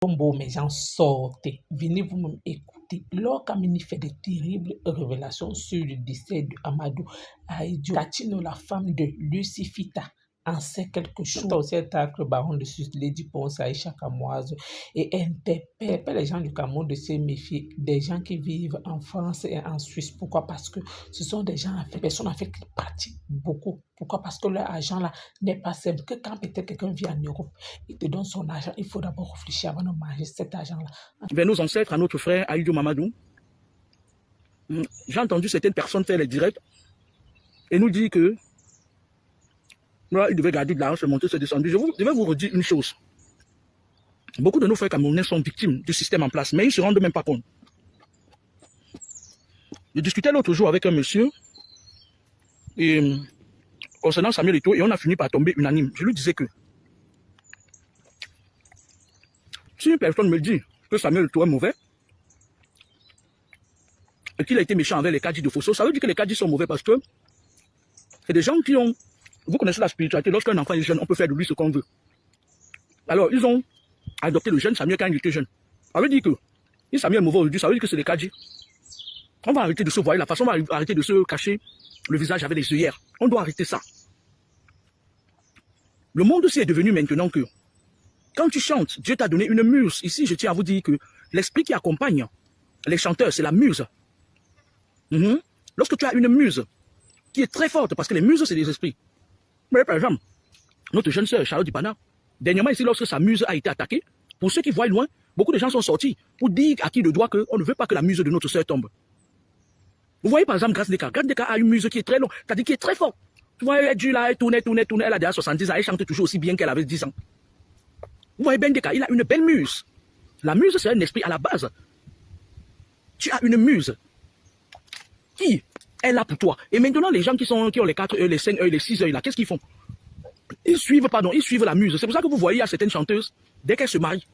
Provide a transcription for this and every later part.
Bon, mes gens, sortez, venez vous-même écouter. L'Orcamini fait de terribles révélations sur le décès de Amadou Ahidjo Latino, la femme de Lucifita, en sait quelque chose. Aussi attaque le baron de Sus, Lady Ponce, Aïcha Kamoise, et interpelle les gens du Cameroun de se méfier des gens qui vivent en France et en Suisse. Pourquoi? Parce que ce sont des gens, personnes avec qui pratiquent beaucoup. Pourquoi? Parce que leur argent là n'est pas simple. Que quand peut-être quelqu'un vit en Europe, il te donne son argent, il faut d'abord réfléchir avant de manger cet argent-là. Vers nos ancêtres, à notre frère Ahidjo Mamadou, j'ai entendu certaines personnes faire les directs et nous dire que il devait garder de l'argent, se monter, se descendre. Je vais vous redire une chose. Beaucoup de nos frères camerounais sont victimes du système en place, mais ils ne se rendent même pas compte. Je discutais l'autre jour avec un monsieur et, concernant Samuel Eto'o et on a fini par tomber unanime. Je lui disais que si une personne me dit que Samuel Eto'o est mauvais et qu'il a été méchant avec les cadis de Fosso, ça veut dire que les cadis sont mauvais parce que c'est des gens qui ont... Vous connaissez la spiritualité, lorsqu'un enfant est jeune, on peut faire de lui ce qu'on veut. Alors, ils ont adopté le jeune Samuel quand il était jeune. Ça veut dire que si Samuel est mauvais aujourd'hui, ça veut dire que c'est les cadis. On va arrêter de se voir la façon, on va arrêter de se cacher le visage avec les œillères. On doit arrêter ça. Le monde aussi est devenu maintenant que quand tu chantes, Dieu t'a donné une muse. Ici, je tiens à vous dire que l'esprit qui accompagne les chanteurs, c'est la muse. Lorsque tu as une muse qui est très forte, parce que les muses, c'est des esprits. Mais par exemple, notre jeune sœur, Charlotte Dipana, dernièrement ici, lorsque sa muse a été attaquée, pour ceux qui voient loin, beaucoup de gens sont sortis pour dire à qui de droit qu'on ne veut pas que la muse de notre sœur tombe. Vous voyez par exemple Grace Deka. Grace Deka a une muse qui est très longue, c'est-à-dire qui est très forte. Tu vois, elle dit là, elle tourne, elle a déjà 70 ans, elle chante toujours aussi bien qu'elle avait 10 ans. Vous voyez Ben Deka, il a une belle muse. La muse, c'est un esprit à la base. Tu as une muse qui est là pour toi. Et maintenant, les gens qui ont les 4 heures, les 5 heures, les 6 heures, là, qu'est-ce qu'ils font? Ils suivent la muse. C'est pour ça que vous voyez, il y a certaines chanteuses, dès qu'elles se marient,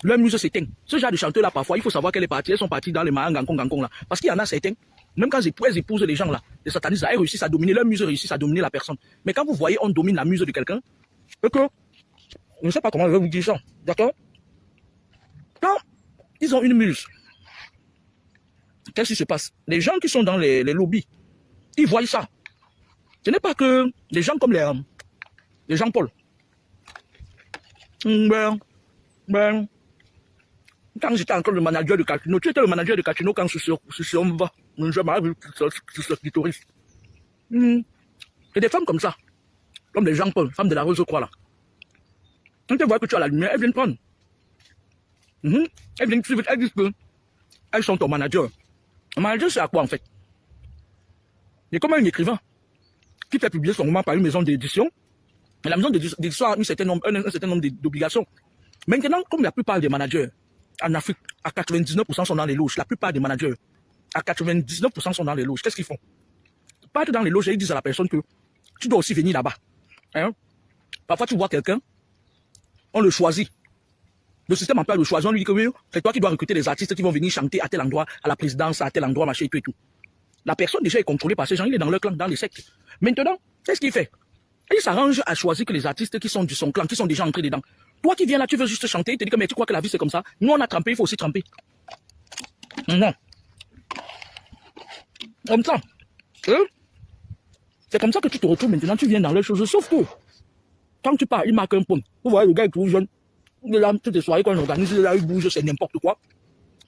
leur muse s'éteint. Ce genre de chanteur là, parfois, il faut savoir qu'elle est partie. Elles sont parties dans les marins gangong là. Parce qu'il y en a certains, même quand elles épousent les gens là, les satanistes, elles réussissent à dominer, leur muse réussit à dominer la personne. Mais quand vous voyez, on domine la muse de quelqu'un, et que, je ne sais pas comment je vais vous dire ça, d'accord? Quand ils ont une muse, qu'est-ce qui se passe? Les gens qui sont dans les lobbies, ils voient ça. Ce n'est pas que les gens comme les Jean-Paul. Quand j'étais encore le manager de Casino, tu étais le manager de Casino quand on va. Je m'arrive sur ce clitoris. C'est des femmes comme ça. Comme les Jean-Paul, femmes de la Rose Croix là. Quand tu vois que tu as la lumière, elles viennent prendre. Elles viennent suivre, elles disent que elles sont ton manager. Un manager, c'est à quoi en fait? Il est comme un écrivain qui fait publier son roman par une maison d'édition. Et la maison d'édition a un certain nombre d'obligations. Maintenant, comme la plupart des managers en Afrique, à 99% sont dans les loges, la plupart des managers, à 99% sont dans les loges, qu'est-ce qu'ils font? Ils partent dans les loges et ils disent à la personne que tu dois aussi venir là-bas. Parfois, tu vois quelqu'un, on le choisit. Le système en place de choisir, on lui dit que oui, c'est toi qui dois recruter des artistes qui vont venir chanter à tel endroit, à la présidence, à tel endroit, machin et tout et tout. La personne déjà est contrôlée par ces gens, il est dans leur clan, dans les sectes. Maintenant, qu'est-ce qu'il fait? Il s'arrange à choisir que les artistes qui sont de son clan, qui sont déjà entrés dedans. Toi qui viens là, tu veux juste chanter, il te dit que mais tu crois que la vie c'est comme ça? Nous on a trempé, il faut aussi tremper. Non. Comme ça. C'est comme ça que tu te retrouves maintenant, tu viens dans les choses. Sauf que, quand tu pars, il marque un point. Vous voyez, le gars est tout jeune. Il est là, toutes les soirées qu'on organise, là, il bouge, c'est n'importe quoi.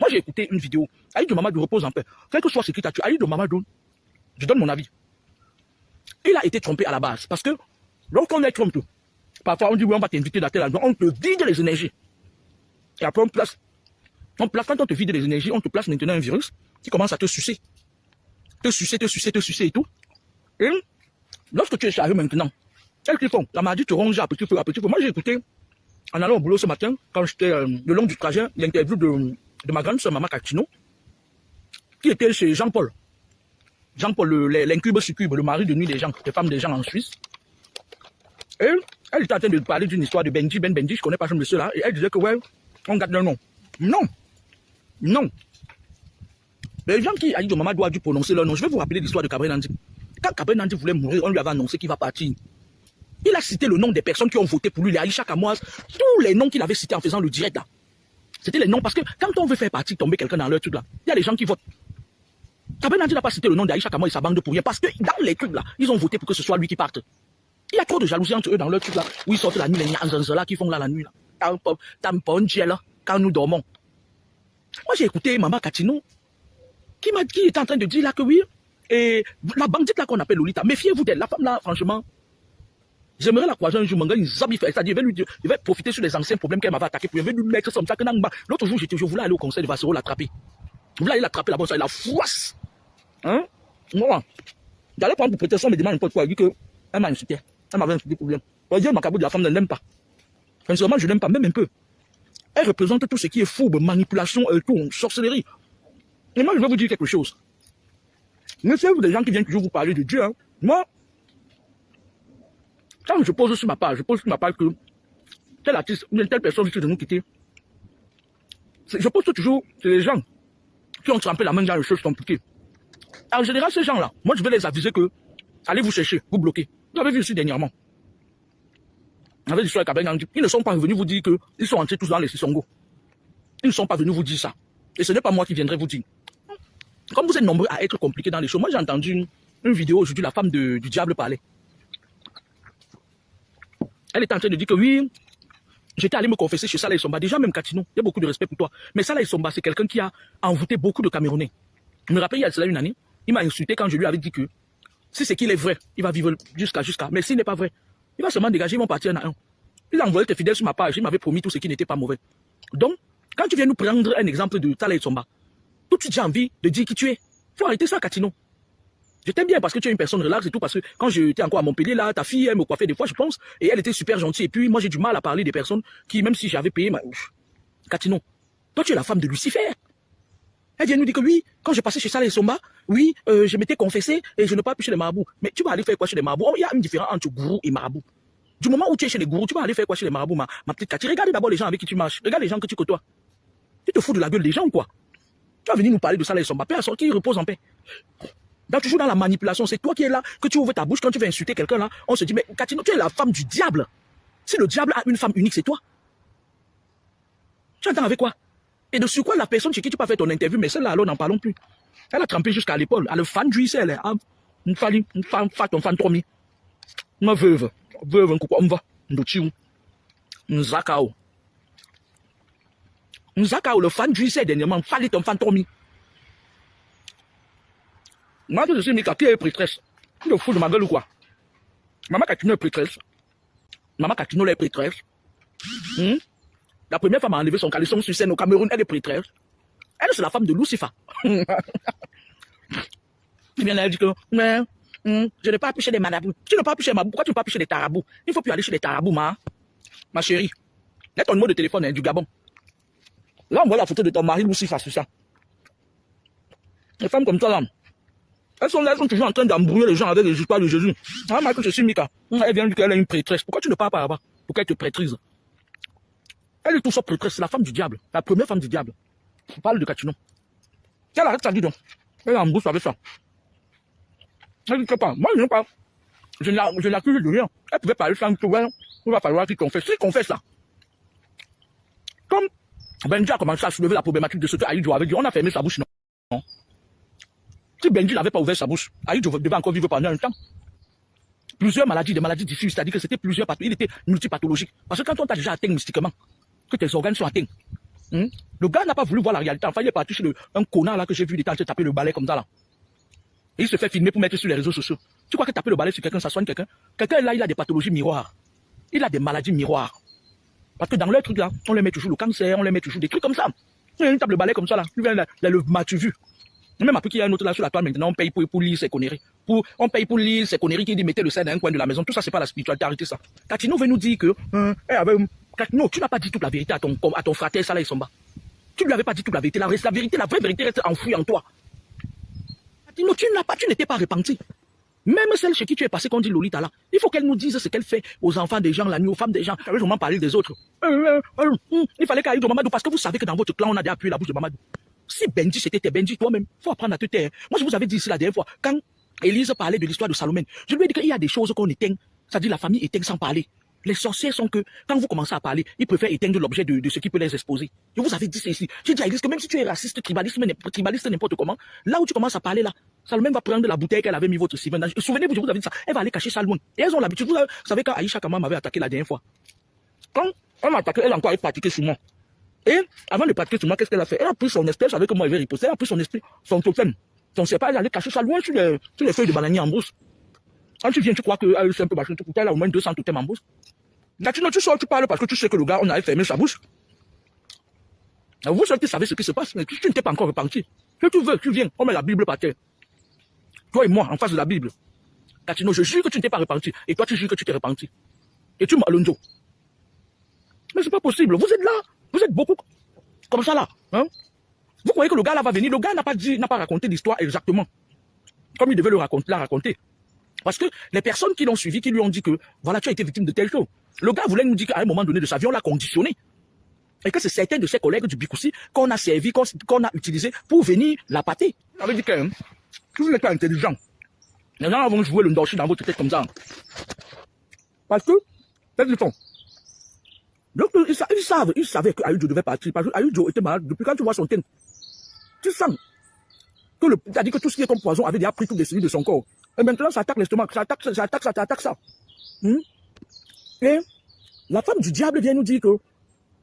Moi j'ai écouté une vidéo. Ahidjo Mamadou repose en paix. Quel que soit ce qui t'a tué, Ahidjo Mamadou, je donne mon avis. Il a été trompé à la base. Parce que, lorsqu'on est trompé, parfois on dit oui, on va t'inviter dans tel endroit, on te vide les énergies. Et après on place, quand on te vide les énergies, on te place maintenant un virus qui commence à te sucer. Te sucer et tout. Et lorsque tu es chargé maintenant, qu'est-ce qu'ils font? La maladie te ronge à petit peu, à petit peu. Moi j'ai écouté, en allant au boulot ce matin, quand j'étais le long du trajet, l'interview de ma grande soeur Maman Cactino, qui était chez Jean-Paul. Jean-Paul, l'incube succube, le mari de nuit des gens, des femmes des gens en Suisse. Et elle était en train de parler d'une histoire de Benji, Ben Benji, je connais pas ce monsieur-là, et elle disait que ouais, on garde leur nom. Non. Non. Les gens qui, Ahidjo Mamadou a dû prononcer leur nom, je vais vous rappeler l'histoire de Cabré Nandi. Quand Cabré Nandi voulait mourir, on lui avait annoncé qu'il va partir. Il a cité le nom des personnes qui ont voté pour lui, les Aïcha Kamoise, tous les noms qu'il avait cités en faisant le direct là. C'était les noms, parce que quand on veut faire partie, tomber quelqu'un dans leur truc là, il y a des gens qui votent. Tabenadi n'a pas cité le nom d'Aïcha Kamau et sa bande pour rien, parce que dans les trucs là, ils ont voté pour que ce soit lui qui parte. Il y a trop de jalousie entre eux dans leur truc là, où ils sortent la nuit, les nianzans là qui font là la nuit là. Quand nous dormons. Moi j'ai écouté Maman Katino, qui était en train de dire là que oui, et la bandite là qu'on appelle Lolita, méfiez-vous d'elle, la femme là, franchement. J'aimerais la croiser un jour, c'est-à-dire, il va profiter sur les anciens problèmes qu'elle m'avait attaqué, puis il va lui mettre comme ça. L'autre jour, je voulais aller au conseil de Vassero l'attraper. Je voulais aller l'attraper là-bas, ça, il la froisse. Hein? Moi, j'allais prendre pour protection, me demande n'importe quoi, elle dit qu'elle m'a insulté. Elle m'avait insulté pour rien. Dire Macabou de la femme, elle ne l'aime pas. Sincèrement, je ne l'aime pas, même un peu. Elle représente tout ce qui est fourbe, manipulation, tout, sorcellerie. Et moi, je vais vous dire quelque chose. Méfiez-vous des gens qui viennent toujours vous parler de Dieu. Hein. Moi, quand je pose sur ma page, que tel artiste, ou telle personne risque de nous quitter. Je pose toujours sur les gens qui ont trempé la main dans les choses compliquées. En général, ces gens-là, moi je vais les aviser que allez vous chercher, vous bloquez. Vous avez vu aussi dernièrement. Avec l'histoire avec Abel, ils ne sont pas venus vous dire qu'ils sont entrés tous dans les Sissongo. Ils ne sont pas venus vous dire ça. Et ce n'est pas moi qui viendrai vous dire. Comme vous êtes nombreux à être compliqués dans les choses, moi j'ai entendu une vidéo aujourd'hui, la femme du diable parlait. Elle était en train de dire que oui, j'étais allé me confesser chez Salah Somba. Déjà, même Katino, il y a beaucoup de respect pour toi. Mais Salah Somba, c'est quelqu'un qui a envoûté beaucoup de Camerounais. Je me rappelle, il y a cela une année, il m'a insulté quand je lui avais dit que si c'est qu'il est vrai, il va vivre jusqu'à. Mais s'il n'est pas vrai, il va seulement dégager, ils vont partir un à un. Il a envoyé tes fidèles sur ma page, il m'avait promis tout ce qui n'était pas mauvais. Donc, quand tu viens nous prendre un exemple de Salah Somba, tout de suite j'ai envie de dire qui tu es. Il faut arrêter ça, Katino. Je t'aime bien parce que tu es une personne relaxe et tout, parce que quand j'étais encore à Montpellier, là, ta fille, elle me coiffait des fois, je pense, et elle était super gentille. Et puis, moi, j'ai du mal à parler des personnes qui, même si j'avais payé Katino, toi, tu es la femme de Lucifer. Elle vient nous dire que oui, quand je passais chez Salah Somba, oui, je m'étais confessé et je ne pas plus chez les marabouts. Mais tu vas aller faire quoi chez les marabouts? Il y a une différence entre gourou et marabout. Du moment où tu es chez les gourous, tu vas aller faire quoi chez les marabouts, ma petite Cathy? Regarde d'abord les gens avec qui tu marches. Regarde les gens que tu côtoies. Tu te fous de la gueule des gens ou quoi? Tu vas venir nous parler de Salah Somba. Personne qui repose en paix. Donc, toujours dans la manipulation, c'est toi qui es là, que tu ouvres ta bouche quand tu veux insulter quelqu'un là. On se dit, mais Katino, tu es la femme du diable. Si le diable a une femme unique, c'est toi. Tu entends avec quoi? Et de sur quoi la personne chez qui tu peux faire ton interview, mais celle-là, alors n'en parlons plus. Elle a trempé jusqu'à l'épaule. Elle a le fan du elle est une femme, ton fan trop mis. Ma veuve, un coucou, on va, nous chiou, nous zakao. Nous zakao, le fan du dernièrement, fallait ton fan trop mis. Moi, je suis Mika, qui est prêtresse. Tu te fous de ma gueule ou quoi? Maman Katino est prêtresse. Maman Katino est prêtresse. La première femme à enlever son caleçon sur scène au Cameroun, elle est prêtresse. Elle, c'est la femme de Lucifer. Tu viens là, elle dit que, mais, je n'ai pas appuyer des marabouts. Tu n'as pas appuyer des marabouts. Pourquoi tu n'as pas appuyer des tarabouts? Il ne faut plus aller chez les tarabouts, ma chérie. Là, ton numéro de téléphone du Gabon. Là, on voit la photo de ton mari Lucifer sur ça. Les femmes comme toi, là. Elles sont toujours en train d'embrouiller les gens avec les histoires de Jésus. Ah, Michael, je suis Mika. Elle vient dire qu'elle est une prêtresse. Pourquoi tu ne parles pas là-bas? Pourquoi elle te prêtrise? Elle est tout sauf prêtresse. C'est la femme du diable. La première femme du diable. On parle de Katino. Elle arrête ça, dis donc. Elle embrouille avec ça. Elle ne dit pas. Moi, je ne parle. Je l'accuse de rien. Elle pouvait parler sans que il va falloir qu'il confesse. S'il confesse là. Comme Benji a commencé à soulever la problématique de ce que Aïdjo avait dit, on a fermé sa bouche, non? Si Benji n'avait pas ouvert sa bouche, Aïdjo devait encore vivre pendant un temps. Plusieurs maladies, des maladies diffuses, c'est-à-dire que c'était plusieurs pathologies, il était multipathologique. Parce que quand on t'a déjà atteint mystiquement, que tes organes sont atteints, le gars n'a pas voulu voir la réalité. Enfin, il est parti chez un connard là que j'ai vu, il était en train de taper le balai comme ça là. Et il se fait filmer pour mettre sur les réseaux sociaux. Tu crois que taper le balai sur quelqu'un, ça soigne quelqu'un? Quelqu'un là, il a des pathologies miroirs. Il a des maladies miroirs. Parce que dans leur truc là, on les met toujours le cancer, on les met toujours des trucs comme ça. Il tape le balai comme ça là. M'as-tu vu? Même après qu'il y a un autre là sur la toile, maintenant on paye pour lire ces conneries. On paye pour lire ces conneries qui dit mettez le sein dans un coin de la maison. Tout ça, c'est pas la spiritualité, arrêtez ça. Katino veut nous dire que, Katino, tu n'as pas dit toute la vérité à ton frère Salah Somba. Tu ne lui avais pas dit toute la vérité. La vérité, la vraie vérité reste enfouie en toi. Katino, tu n'étais pas repenti. Même celle chez qui tu es passé, qu'on dit Lolita là, il faut qu'elle nous dise ce qu'elle fait aux enfants des gens la nuit, aux femmes des gens. Je vais vraiment parler des autres. Il fallait qu'elle aille de Mamadou, parce que vous savez que dans votre clan, on a déjà appuyé la bouche de Mamadou. Si Benji c'était Benji, toi-même, il faut apprendre à te taire. Moi, je vous avais dit ici la dernière fois, quand Élise parlait de l'histoire de Salomon, je lui ai dit qu'il y a des choses qu'on éteint, c'est-à-dire la famille éteint sans parler. Les sorcières sont que, quand vous commencez à parler, ils préfèrent éteindre l'objet de ce qui peut les exposer. Je vous avais dit ceci. J'ai dit à Elise que même si tu es raciste, tribaliste n'importe comment, là où tu commences à parler là, Salomé va prendre la bouteille qu'elle avait mis votre ciment. Souvenez-vous, je vous avais dit ça. Elle va aller cacher ça loin. Et elles ont l'habitude. Vous savez quand Aïcha Kama m'avait attaqué la dernière fois. Quand elle m'a attaqué, elle a encore pratiqué sur moi. Et avant de pratiquer sur moi, qu'est-ce qu'elle a fait? Elle a pris son esprit, elle savait comment elle avait riposté. Elle a pris son esprit, son totem. Son serpent, elle allait cacher ça loin sur les feuilles de bananier en brousse. Quand tu viens, tu crois qu'elle est un peu machin, elle a au moins 200 totems en brousse. Latino, tu sors, tu parles parce que tu sais que le gars, on avait fermé sa bouche. Vous seuls qui savez ce qui se passe, mais tu n'étais pas encore repenti. Si tu veux, tu viens, on met la Bible par terre. Toi et moi, en face de la Bible. Latino, je jure que tu n'étais pas repenti. Et toi, tu jures que tu t'es repenti. Et tu m'alonzo. Mais c'est pas possible. Vous êtes là. Vous êtes beaucoup comme ça là. Hein? Vous croyez que le gars là va venir? Le gars n'a pas raconté l'histoire exactement comme il devait la raconter. Parce que les personnes qui l'ont suivi, qui lui ont dit que voilà, tu as été victime de telle chose. Le gars voulait nous dire qu'à un moment donné de sa vie, on l'a conditionné. Et que c'est certains de ses collègues du Bikoussi qu'on a servi, qu'on a utilisé pour venir la pâter. Ça veut dire que si vous n'êtes pas intelligent, les gens vont jouer le ndoshi dans votre tête comme ça. Parce que, qu'est-ce qu'ils font? Donc, ils savaient que Aïdjo devait partir. Parce que Aïdjo était malade. Depuis quand tu vois son thème, tu sens que c'est-à-dire que tout ce qui est comme poison avait déjà pris toutes les cellules de son corps. Et maintenant, ça attaque l'estomac, ça attaque ça. Et la femme du diable vient nous dire que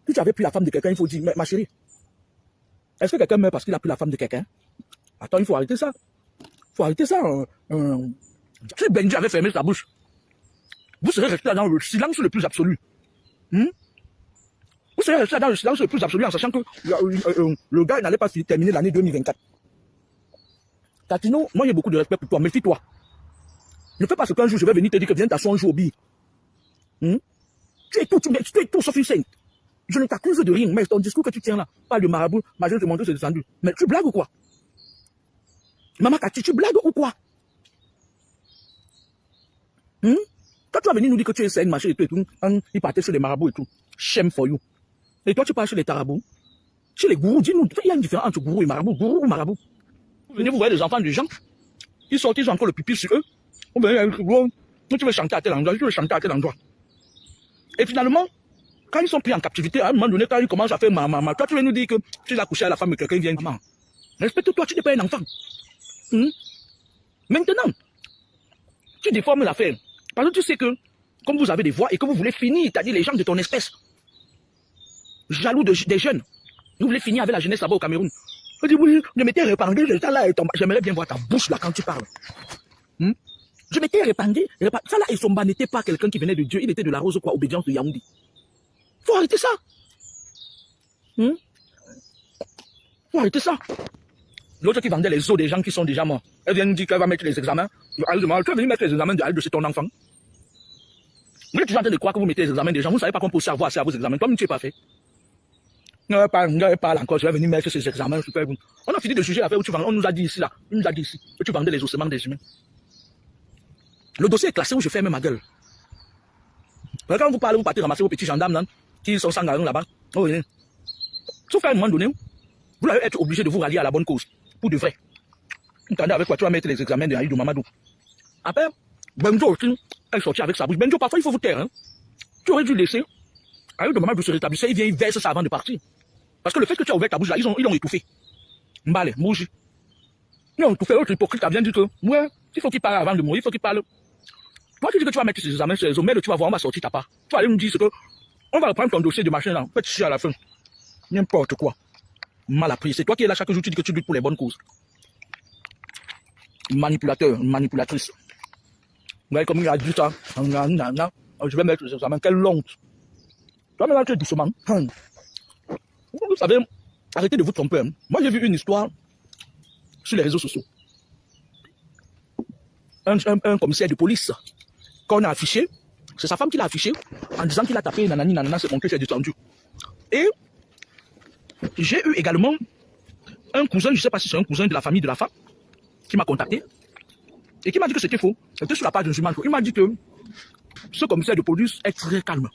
si tu avais pris la femme de quelqu'un, il faut dire, mais ma chérie, est-ce que quelqu'un meurt parce qu'il a pris la femme de quelqu'un? Attends, il faut arrêter ça. Si Benji avait fermé sa bouche, vous serez resté dans le silence le plus absolu. Vous serez resté dans le silence le plus absolu en sachant que le gars n'allait pas terminer l'année 2024. Tatino, moi j'ai beaucoup de respect pour toi, méfie-toi. Ne fais pas ce qu'un jour je vais venir te dire que viens t'asseoir un jour au billet. Tu es tout sauf une sainte. Je ne t'accuse de rien, mais ton discours que tu tiens là, parle de marabout, majeur de monter, c'est descendu. Mais tu blagues ou quoi? Maman Kati, tu blagues ou quoi? Quand tu vas venir nous dire que tu es saine, machin et tout, il partait sur les marabouts et tout. Shame for you. Et toi, tu pars chez les tarabous, chez les gourous, dis-nous, il y a une différence entre gourou et marabout. Gourou ou marabout? Vous venez, vous voyez les enfants des gens, ils sortent, ils ont encore le pipi sur eux. Tu veux chanter à tel endroit, tu veux chanter à tel endroit. Et finalement, quand ils sont pris en captivité, à un moment donné, quand ils commencent à faire maman, toi tu veux nous dire que tu as couché à la femme et quelqu'un vient, maman. Respecte-toi, tu n'es pas un enfant. Maintenant, tu déformes l'affaire. Parce que tu sais que, comme vous avez des voix et que vous voulez finir, c'est-à-dire les gens de ton espèce, jaloux des jeunes, vous voulez finir avec la jeunesse là-bas au Cameroun. Je dis oui, je m'étais répandu, j'aimerais bien voir ta bouche là quand tu parles. Je m'étais répandu, ça là, Essomba n'était pas quelqu'un qui venait de Dieu, il était de la rose quoi, obédience de Yaoundé. Faut arrêter ça. Faut arrêter ça. L'autre qui vendait les os des gens qui sont déjà morts, elle vient nous dire qu'elle va mettre les examens. Tu vas venir mettre les examens de chez ton enfant. Vous êtes toujours en train de croire que vous mettez les examens des gens, vous ne savez pas qu'on peut savoir assez à vos examens. Toi-même, tu n'es pas fait. Non, parle encore, je vais venir mettre ces examens. Super. On a fini de juger l'affaire où tu vendais, on nous a dit ici, là. On nous a dit ici, que tu vendais les ossements des humains. Le dossier est classé où je ferme ma gueule. Quand vous parlez, vous partez ramasser vos petits gendarmes là, qui sont sans garant là-bas. Oh, oui. Sauf qu'à un moment donné, vous allez être obligé de vous rallier à la bonne cause. Pour de vrai. Vous entendez avec quoi tu vas mettre les examens de Aïdjo Mamadou. Après, Benjo aussi, elle est sortie avec sa bouche. Benjo, parfois il faut vous taire. Hein. Tu aurais dû laisser Aïdjo Mamadou se rétablir. Il vient, il verse ça avant de partir. Parce que le fait que tu as ouvert ta bouche là, ils l'ont étouffé. Mbale, Mouji. Ils l'ont étouffé. L'autre hypocrite a bien dit que, ouais, il faut qu'il parle avant de mourir, il faut qu'il parle. Toi, tu dis que tu vas mettre ces examens sur les hommes, mais tu vas voir, on va sortir ta part. Tu vas aller nous dire ce que, on va reprendre ton dossier de machin là, faites chier à la fin. N'importe quoi. Mal appris. C'est toi qui es là chaque jour, tu dis que tu luttes pour les bonnes causes. Manipulateur, manipulatrice. Vous voyez comme il a dit ça. Je vais mettre les examens. Quelle honte. Toi, maintenant, tu es doucement. Vous savez, arrêtez de vous tromper. Moi, j'ai vu une histoire sur les réseaux sociaux. Un commissaire de police qu'on a affiché, c'est sa femme qui l'a affiché en disant qu'il a tapé nanani nanana, c'est mon cœur s'est descendu. Et j'ai eu également un cousin, je ne sais pas si c'est un cousin de la famille de la femme, qui m'a contacté et qui m'a dit que c'était faux. C'était sur la page de Zuman. Il m'a dit que ce commissaire de police est très calme.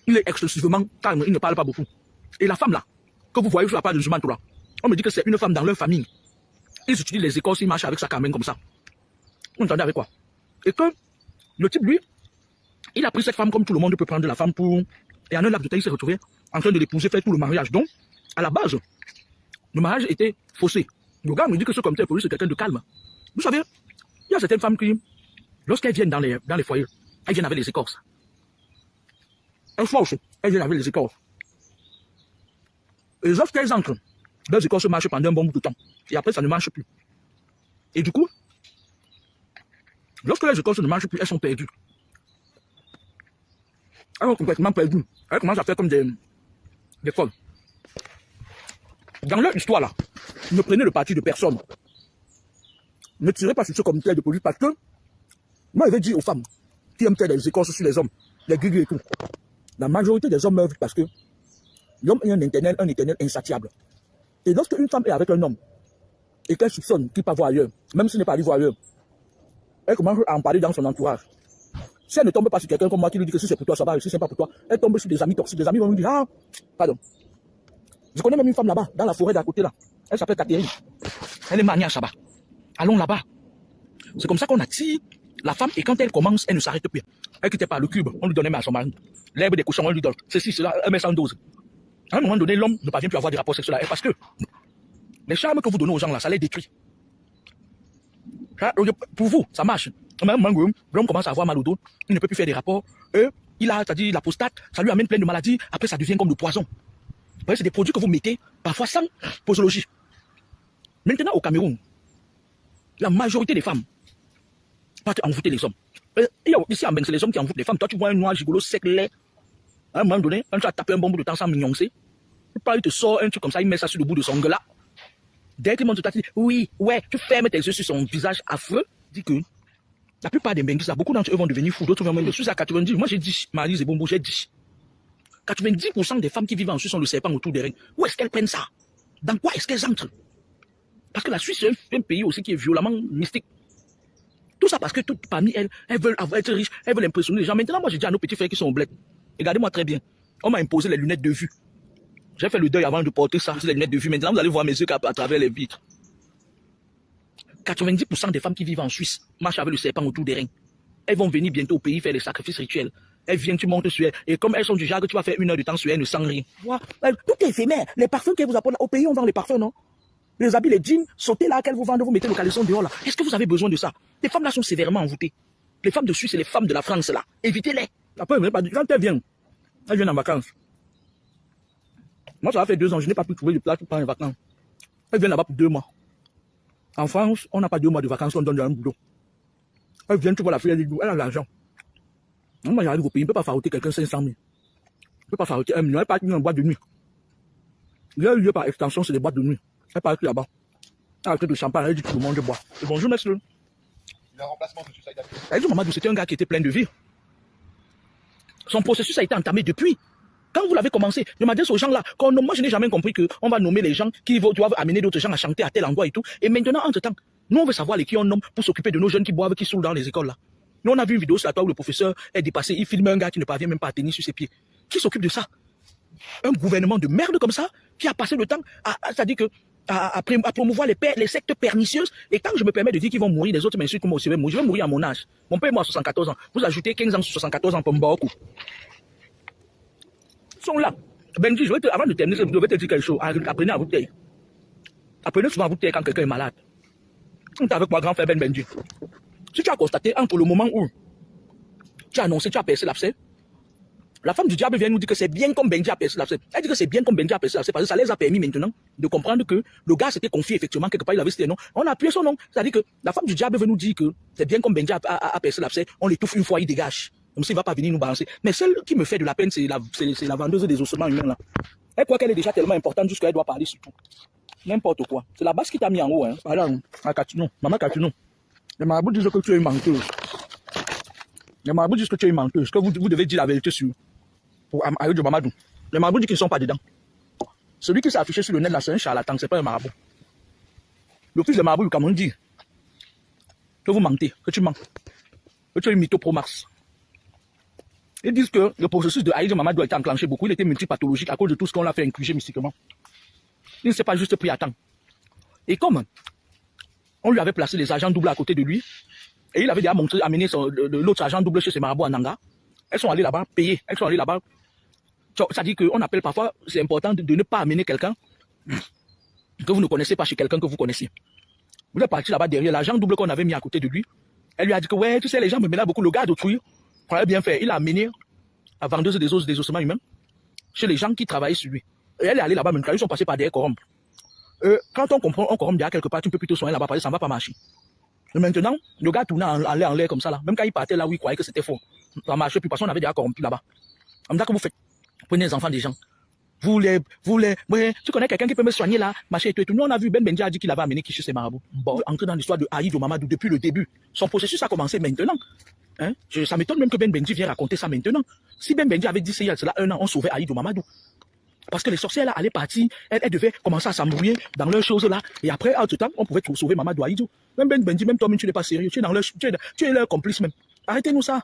Il est excessivement calme, il ne parle pas beaucoup. Et la femme là, que vous voyez sur la page de Zuman, on me dit que c'est une femme dans leur famille. Ils utilisent les écorces, ils marchent avec ça quand même comme ça. Vous entendez avec quoi? Et que le type, lui, Il a pris cette femme comme tout le monde peut prendre la femme pour... Et en un laps de temps, il s'est retrouvé en train de l'épouser, faire tout le mariage. Donc, à la base, le mariage était faussé. Le gars me dit que ce comité de police, c'est quelqu'un de calme. Vous savez, il y a certaines femmes qui, lorsqu'elles viennent dans les foyers, elles viennent avec les écorces. Elles faussent, elles viennent avec les écorces. Et lorsqu'elles entrent, leurs écorces marchent pendant un bon bout de temps. Et après, ça ne marche plus. Et du coup, lorsque les écorces ne marchent plus, elles sont perdues. Elles sont complètement perdues. Elles commencent à faire comme des folles. Dans leur histoire là, ne prenez le parti de personne. Ne tirez pas sur ce comité de police parce que moi, je vais dire aux femmes qui aiment faire des écorces sur les hommes, les guigui et tout. La majorité des hommes meurent parce que l'homme est un éternel insatiable. Et lorsque une femme est avec un homme et qu'elle soupçonne qu'il peut voir ailleurs, même s'il n'est pas allé voir ailleurs, elle commence à en parler dans son entourage. Si elle ne tombe pas sur quelqu'un comme moi qui lui dit que si c'est pour toi, ça va, si c'est pas pour toi, elle tombe sur des amis toxiques. Des amis vont lui dire, ah, pardon. Je connais même une femme là-bas, dans la forêt d'à côté là. Elle s'appelle Catherine. Elle est maniaque là-bas. Allons là-bas. C'est comme ça qu'on attire la femme et quand elle commence, elle ne s'arrête plus. Elle quittait pas le cube, on lui donnait à son mari. L'herbe des cochons, on lui donne. Ceci, cela, elle met 112. À un moment donné, l'homme ne parvient plus à avoir des rapports sexuels parce que les charmes que vous donnez aux gens là, ça les détruit. Pour vous, ça marche. L'homme commence à avoir mal au dos, il ne peut plus faire des rapports. Il a, c'est-à-dire la prostate, ça lui amène plein de maladies. Après, ça devient comme le poison. Vous voyez, c'est des produits que vous mettez, parfois sans posologie. Maintenant, au Cameroun, la majorité des femmes partent envoûter les hommes. Ici, en Beng, c'est les hommes qui envoûtent les femmes. Toi, tu vois un noir gigolo sec, laid. À un moment donné, quand tu as tapé un bon bout de temps sans mignoncer, il te sort un truc comme ça, il met ça sur le bout de son glas. Dès qu'il monte, tu dis, oui, ouais, tu fermes tes yeux sur son visage affreux. Dis que la plupart des Benguis, beaucoup d'entre eux vont devenir fous, d'autres vont même. Je suis à 90, moi j'ai 10, Marie et Bombo, j'ai 10. 90% des femmes qui vivent en Suisse ont le serpent autour des reins. Où est-ce qu'elles prennent ça? Dans quoi est-ce qu'elles entrent? Parce que la Suisse, c'est un pays aussi qui est violemment mystique. Tout ça parce que toutes parmi elles, elles veulent être riches, elles veulent impressionner les gens. Maintenant, moi, j'ai dit à nos petits frères qui sont au bled, regardez-moi très bien. On m'a imposé les lunettes de vue. J'ai fait le deuil avant de porter ça, c'est les lunettes de vue. Maintenant, vous allez voir mes yeux à travers les vitres. 90% des femmes qui vivent en Suisse marchent avec le serpent autour des reins. Elles vont venir bientôt au pays faire les sacrifices rituels. Elles viennent, tu montes sur elles. Et comme elles sont du genre que tu vas faire 1 heure de temps sur elles, ne sentent rien. Tout est éphémère. Les parfums qu'elles vous apportent au pays, on vend les parfums, non? Les habits, les jeans, sautez là, qu'elles vous vendent, vous mettez le caleçon dehors là. Est-ce que vous avez besoin de ça? Les femmes là sont sévèrement envoûtées. Les femmes de Suisse et les femmes de la France là. Évitez-les. Après, quand elles viennent en vacances. Moi, ça va faire 2 ans, je n'ai pas pu trouver de place pour prendre les vacances. Elles viennent là-bas pour 2 mois. En France, on n'a pas 2 mois de vacances, on donne un boulot. Elles viennent, tu vois la fille, elle a l'argent. Moi, j'arrive au pays, je ne peux pas farouter quelqu'un 500 000. Je ne peux pas farouter 1 million, elle part en boîte de nuit. Le lieu par extension, c'est les boîtes de nuit. Elle part là-bas. Elle a pris du champagne, elle dit que tout le monde boit. Et bonjour, monsieur. Il a un remplacement de Suicide. Elle dit, Mamadou, c'était un gars qui était plein de vie. Son processus a été entamé depuis. Quand vous l'avez commencé, je m'adresse aux gens là. Moi, je n'ai jamais compris qu'on va nommer les gens qui doivent amener d'autres gens à chanter à tel endroit et tout. Et maintenant, entre-temps, nous, on veut savoir les qui on nomme pour s'occuper de nos jeunes qui boivent, qui saoulent dans les écoles là. Nous, on a vu une vidéo sur la toile où le professeur est dépassé. Il filme un gars qui ne parvient même pas à tenir sur ses pieds. Qui s'occupe de ça? Un gouvernement de merde comme ça, qui a passé le temps c'est-à-dire que à promouvoir les sectes pernicieuses. Et quand je me permets de dire qu'ils vont mourir, les autres m'insultent comme moi aussi. Je vais mourir à mon âge. Mon père est mort à 74 ans. Vous ajoutez 15 ans sur 74 ans pour me beaucoup. Ils sont là. Benji, avant de terminer, je vais te dire quelque chose. Apprenez à vous taire. Apprenez souvent à vous taire quand quelqu'un est malade. On est avec moi, grand frère Benji. Si tu as constaté, entre le moment où tu as annoncé, tu as percé l'abcès, la femme du diable vient nous dire que c'est bien comme Benji a percé l'abcès. Elle dit que c'est bien comme Benji a percé l'abcès parce que ça les a permis maintenant de comprendre que le gars s'était confié effectivement quelque part, il avait cité un nom. On a appuyé son nom. C'est-à-dire que la femme du diable veut nous dire que c'est bien comme Benji a percé l'abcès, on l'étouffe une fois, il dégage. Comme s'il ne va pas venir nous balancer. Mais celle qui me fait de la peine, c'est la vendeuse des ossements humains là. Elle croit qu'elle est déjà tellement importante jusqu'à elle doit parler sur tout. N'importe quoi. C'est la base qui t'a mis en haut. Hein. Voilà, maman Catinon. Les marabouts disent que tu es une menteuse. Les marabouts disent que tu es une menteuse. Que vous devez dire la vérité sur pour Ayodio Mamadou. Les marabouts disent qu'ils ne sont pas dedans. Celui qui s'est affiché sur le net là, c'est un charlatan, c'est pas un marabout. Le fils de marabout du Cameroun dit que vous mentez, que tu mens, que tu es une mytho pro Mars. Ils disent que le processus de Ayodio Mamadou a été enclenché beaucoup, il était multipathologique à cause de tout ce qu'on l'a fait incruger mystiquement. Il ne s'est pas juste pris à temps. Et comme on lui avait placé les agents doubles à côté de lui, et il avait déjà amené l'autre agent double chez ses marabouts à Nanga, Elles sont allées là-bas, payées. Elles sont allées là-bas. Ça dit qu'on appelle parfois, c'est important de ne pas amener quelqu'un que vous ne connaissez pas chez quelqu'un que vous connaissez. Vous êtes parti là-bas derrière, l'agent double qu'on avait mis à côté de lui. Elle lui a dit que, ouais, tu sais, les gens me menaient beaucoup. Le gars d'autrui, il a bien fait. Il a amené la vendeuse des ossements humains chez les gens qui travaillaient sur lui. Et elle est allée là-bas, même quand ils sont passés par derrière corrompre. Quand on comprend, on corrompt derrière quelque part, tu peux plutôt soigner là-bas, parce que ça ne va pas marcher. Et maintenant, le gars tournait en l'air comme ça, là. Même quand il partait là où il croyait que c'était faux. Ça ne marchait plus, parce qu'on avait déjà corrompu là-bas. Comme ça que vous faites. Prenez les enfants des gens. Ouais, tu connais quelqu'un qui peut me soigner là, machin et tout. Nous, on a vu Ben Benji a dit qu'il avait amené qui chez ses marabouts. Bon, entrer dans l'histoire de Aïdou Mamadou depuis le début. Son processus a commencé maintenant. Hein? Ça m'étonne même que Ben Benji vienne raconter ça maintenant. Si Ben Benji avait dit ça il y a cela 1 an, on sauvait Aïdou Mamadou. Parce que les sorcières là allaient partir, elles devaient commencer à s'embrouiller dans leurs choses là. Et après, en tout temps, on pouvait sauver Mamadou Aïdou. Même Ben Benji, même toi-même, tu n'es pas sérieux. Tu es leur complice même. Arrêtez-nous ça.